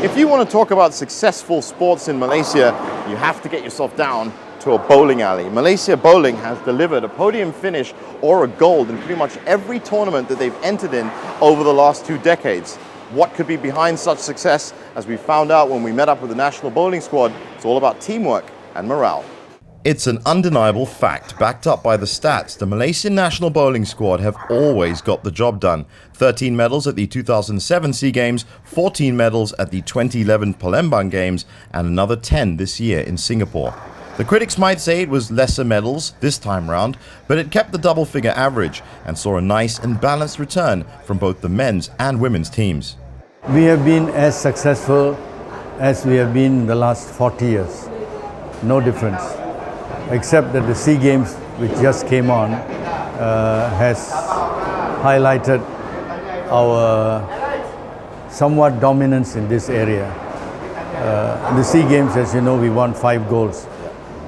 If you want to talk about successful sports in Malaysia, you have to get yourself down to a bowling alley. Malaysia Bowling has delivered a podium finish or a gold in pretty much every tournament that they've entered in over the last 2 decades. What could be behind such success? As we found out when we met up with the national bowling squad, it's all about teamwork and morale. It's an undeniable fact, backed up by the stats. The Malaysian national bowling squad have always got the job done. 13 medals at the 2007 SEA Games, 14 medals at the 2011 Palembang Games, and another 10 this year in Singapore. The critics might say it was lesser medals this time round, but it kept the double-figure average and saw a nice and balanced return from both the men's and women's teams. We have been as successful as we have been in the last 40 years. No difference. Except that the SEA Games, which just came on, has highlighted our somewhat dominance in this area. In the SEA Games, as you know, we won 5 golds,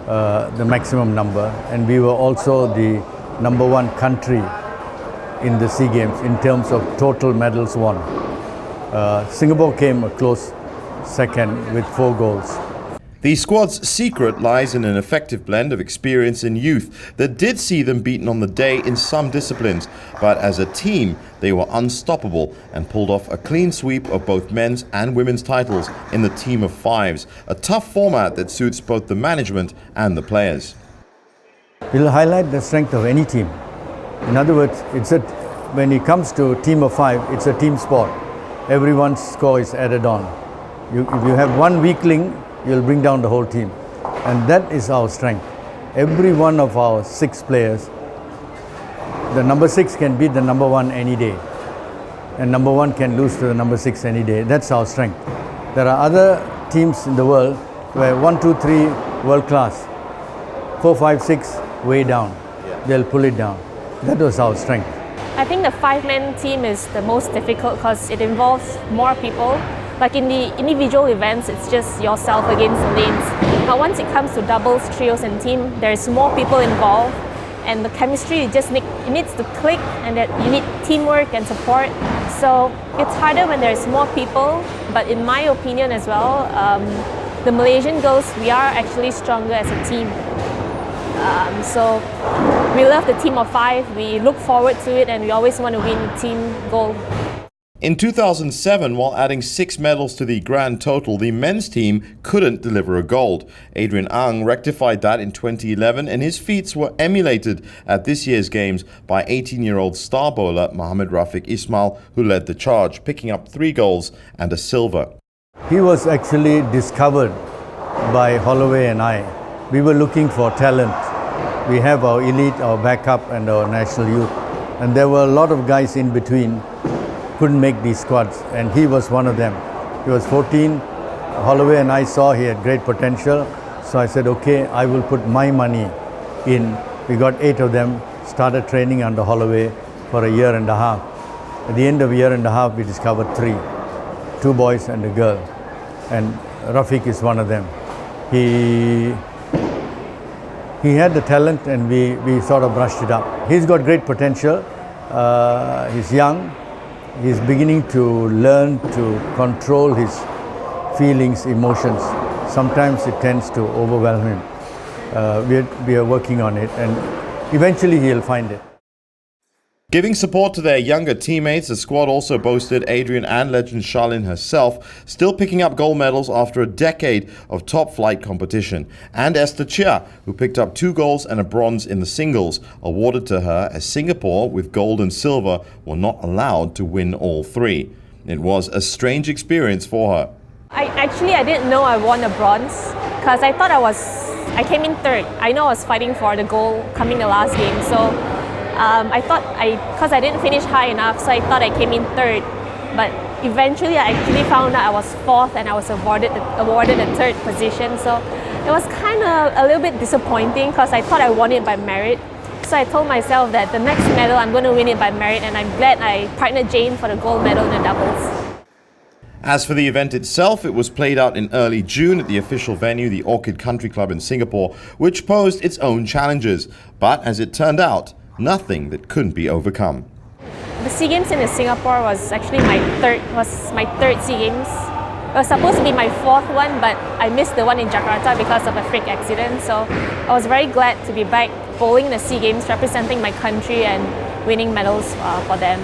the maximum number, and we were also the #1 country in the SEA Games in terms of total medals won. Singapore came a close second with 4 golds. The squad's secret lies in an effective blend of experience and youth that did see them beaten on the day in some disciplines, but as a team they were unstoppable and pulled off a clean sweep of both men's and women's titles in the team of 5s, a tough format that suits both the management and the players. We'll highlight the strength of any team. In other words, when it comes to a team of 5, it's a team sport. Everyone's score is added on. If you have one weakling, you'll bring down the whole team, and that is our strength. Every one of our 6 players, the number 6 can beat the number 1 any day, and number 1 can lose to the number 6 any day. That's our strength. There are other teams in the world where 1, 2, 3 world class, 4, 5, 6 way down. They'll pull it down. That was our strength. I think the 5-man team is the most difficult because it involves more people. Like in the individual events, it's just yourself against the lanes. But once it comes to doubles, trios and team, there's more people involved, and the chemistry it needs to click, and that you need teamwork and support. So it's harder when there's more people, but in my opinion as well, the Malaysian girls, we are actually stronger as a team. So we love the team of 5, we look forward to it, and we always want to win team gold. In 2007, while adding 6 medals to the grand total, the men's team couldn't deliver a gold. Adrian Ang rectified that in 2011, and his feats were emulated at this year's games by 18-year-old star bowler Mohamed Rafiq Ismail, who led the charge, picking up 3 golds and a silver. He was actually discovered by Holloway and I. We were looking for talent. We have our elite, our backup, and our national youth, and there were a lot of guys in between couldn't make these squads, and he was one of them. He was 14. Holloway and I saw he had great potential, so I said, okay, I will put my money in. We got 8 of them, started training under Holloway for a year and a half. At the end of a year and a half, we discovered 3, 2 boys and a girl, and Rafiq is one of them. He had the talent, and we sort of brushed it up. He's got great potential. He's young. He's beginning to learn to control his feelings, emotions. Sometimes it tends to overwhelm him. We are working on it, and eventually he'll find it. Giving support to their younger teammates, the squad also boasted Adrian and legend Charlene herself, still picking up gold medals after a decade of top-flight competition, and Esther Chia, who picked up 2 golds and a bronze in the singles, awarded to her as Singapore, with gold and silver, were not allowed to win all 3. It was a strange experience for her. I didn't know I won a bronze because I thought I came in 3rd. I know I was fighting for the gold coming the last game, so I thought because I didn't finish high enough, so I thought I came in 3rd. But eventually I actually found out I was 4th, and I was awarded the 3rd position. So it was kind of a little bit disappointing because I thought I won it by merit. So I told myself that the next medal I'm going to win it by merit, and I'm glad I partnered Jane for the gold medal in the doubles. As for the event itself, it was played out in early June at the official venue, the Orchid Country Club in Singapore, which posed its own challenges. But as it turned out, nothing that couldn't be overcome. The SEA Games in Singapore was actually my third SEA Games. It was supposed to be my fourth one, but I missed the one in Jakarta because of a freak accident. So I was very glad to be back bowling in the SEA Games, representing my country and winning medals for them.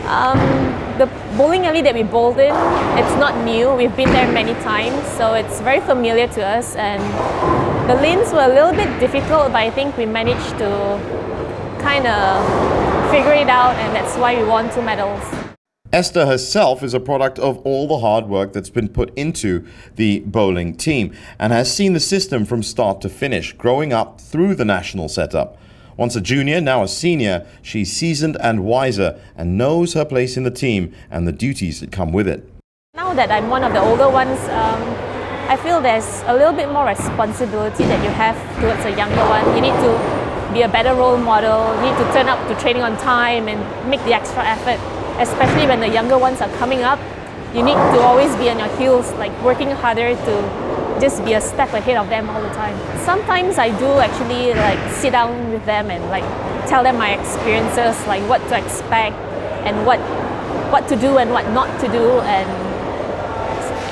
And the bowling alley that we bowled in, it's not new. We've been there many times, so it's very familiar to us. And the lanes were a little bit difficult, but I think we managed to kind of figure it out, and that's why we won 2 medals. Esther herself is a product of all the hard work that's been put into the bowling team and has seen the system from start to finish, growing up through the national setup. Once a junior, now a senior, she's seasoned and wiser and knows her place in the team and the duties that come with it. Now that I'm one of the older ones, I feel there's a little bit more responsibility that you have towards a younger one. You need to be a better role model, you need to turn up to training on time and make the extra effort. Especially when the younger ones are coming up, you need to always be on your heels, like working harder to just be a step ahead of them all the time. Sometimes I do actually like sit down with them and like tell them my experiences, like what to expect and what to do and what not to do, and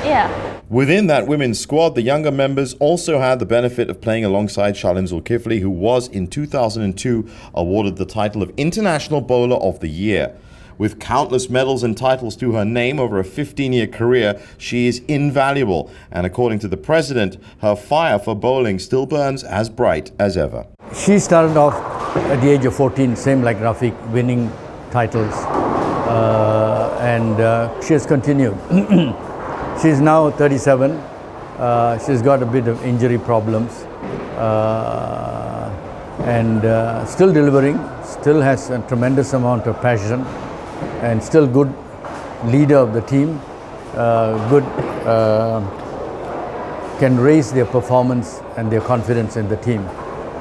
yeah. Within that women's squad, the younger members also had the benefit of playing alongside Shalin Zulkifli, who was in 2002 awarded the title of International Bowler of the Year. With countless medals and titles to her name over a 15-year career, she is invaluable. And according to the president, her fire for bowling still burns as bright as ever. She started off at the age of 14, same like Rafiq, winning titles. And she has continued. She's now 37. She's got a bit of injury problems. And still delivering, still has a tremendous amount of passion. And still good leader of the team, can raise their performance and their confidence in the team,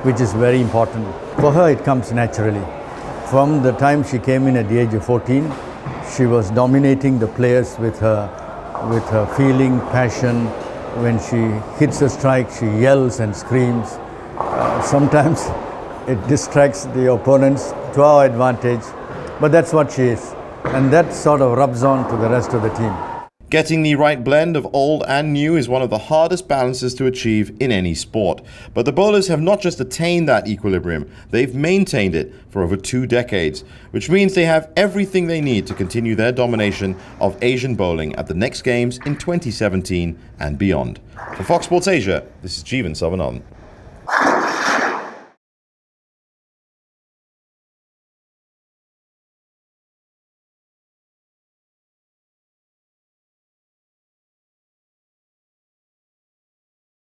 which is very important. For her, it comes naturally. From the time she came in at the age of 14, she was dominating the players with her feeling, passion. When she hits a strike, she yells and screams. Sometimes it distracts the opponents to our advantage. But that's what she is, and that sort of rubs on to the rest of the team. Getting the right blend of old and new is one of the hardest balances to achieve in any sport. But the bowlers have not just attained that equilibrium, they've maintained it for over 2 decades, which means they have everything they need to continue their domination of Asian bowling at the next Games in 2017 and beyond. For Fox Sports Asia, this is Jeevan Savanathan.